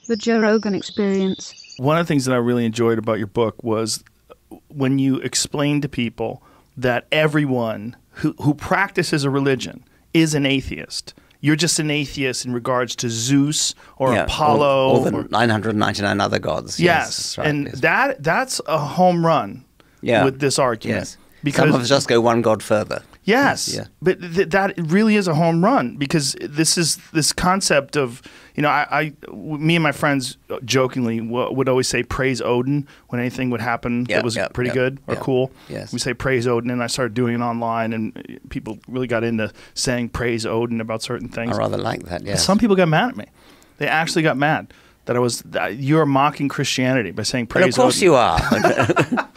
The Joe Rogan Experience. One of the things that I really enjoyed about your book was when you explained to people that everyone who practices a religion is an atheist. You're just an atheist in regards to Zeus or Apollo. Or the 999 other gods. Yes, right, and yes. that's a home run with this argument. Yes. Because some of us just go one god further. Yes, yeah. But that really is a home run, because this concept of, me and my friends jokingly would always say praise Odin when anything would happen that was pretty good or cool. Yes. We say praise Odin, and I started doing it online, and people really got into saying praise Odin about certain things. I rather like that, yes. Some people got mad at me. They actually got mad that you're mocking Christianity by saying praise Odin. Of course you are.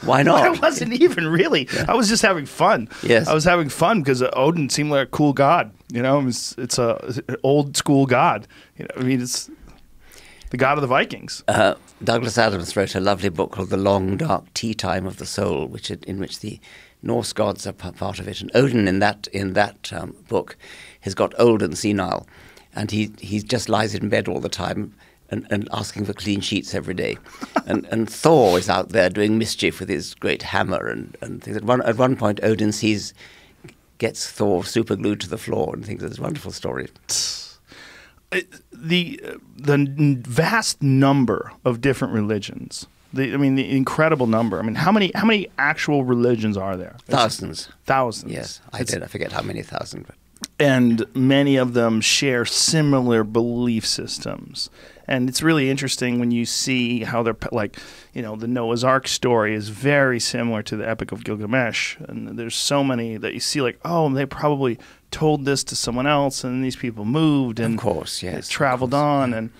Why not? I wasn't even really. Yeah. I was just having fun. Yes. I was having fun because Odin seemed like a cool god. It's an old school god. It's the god of the Vikings. Douglas Adams wrote a lovely book called The Long Dark Tea Time of the Soul, in which the Norse gods are part of it. And Odin in that book has got old and senile, and he just lies in bed all the time and asking for clean sheets every day. and Thor is out there doing mischief with his great hammer and things. At one point, Odin gets Thor super glued to the floor and thinks it's a wonderful story. The vast number of different religions. The incredible number. How many actual religions are there? Thousands. Thousands. Yes, I forget how many thousand. But. And many of them share similar belief systems. And it's really interesting when you see how they're the Noah's Ark story is very similar to the Epic of Gilgamesh. And there's so many that you see they probably told this to someone else, and these people moved and of course, yes, it traveled on. And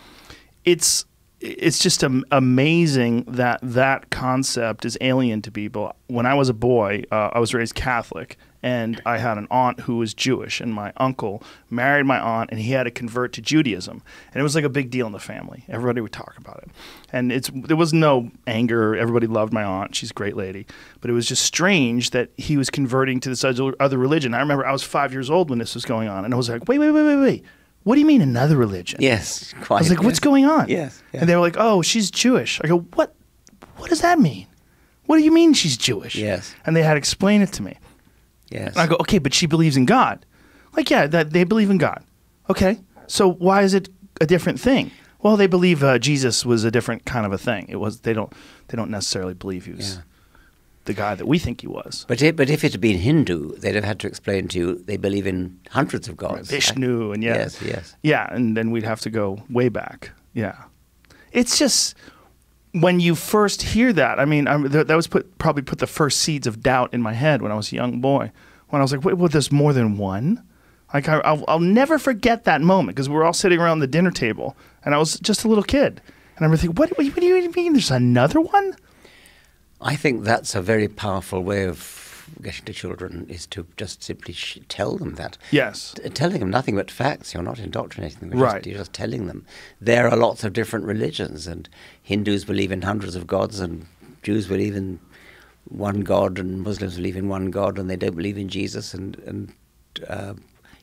it's just amazing that concept is alien to people. When I was a boy, I was raised Catholic, and I had an aunt who was Jewish, and my uncle married my aunt, and he had to convert to Judaism. And it was like a big deal in the family. Everybody would talk about it. And there was no anger. Everybody loved my aunt. She's a great lady. But it was just strange that he was converting to this other religion. I remember I was 5 years old when this was going on, and I was like, wait. What do you mean another religion? Yes, quite. I was like, what's going on? Yes. And they were like, oh, she's Jewish. I go, what does that mean? What do you mean she's Jewish? Yes. And they had to explain it to me. Yes. And I go, okay, but she believes in God. Like, yeah, they believe in God. Okay, so why is it a different thing? Well, they believe Jesus was a different kind of a thing. They don't necessarily believe he was the guy that we think he was. But if it had been Hindu, they'd have had to explain to you they believe in hundreds of gods. Right, Vishnu and yes. Yeah, and then we'd have to go way back. Yeah. It's just when you first hear that, that was probably put the first seeds of doubt in my head when I was a young boy. When I was like, wait, well, there's more than one? Like I'll never forget that moment, because we were all sitting around the dinner table, and I was just a little kid. And I remember thinking, what do you mean there's another one? I think that's a very powerful way of getting to children, is to just simply tell them that. Yes. Telling them nothing but facts. You're not indoctrinating them. Right. You're just telling them. There are lots of different religions, and Hindus believe in hundreds of gods, and Jews believe in one god, and Muslims believe in one god, and they don't believe in Jesus, and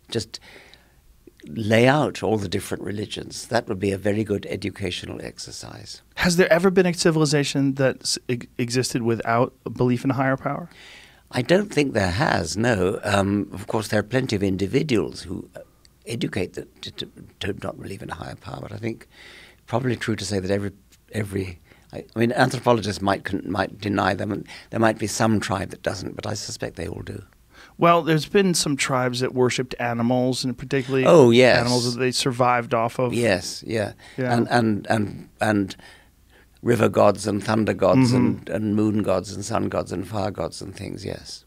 just lay out all the different religions. That would be a very good educational exercise. Has there ever been a civilization that existed without a belief in a higher power? I don't think there has, no. Of course, there are plenty of individuals who educate to not believe in a higher power, but I think probably true to say that anthropologists might deny them, and there might be some tribe that doesn't, but I suspect they all do. Well, there's been some tribes that worshipped animals, and particularly animals that they survived off of. Yes, yeah. And river gods and thunder gods and moon gods and sun gods and fire gods and things, yes.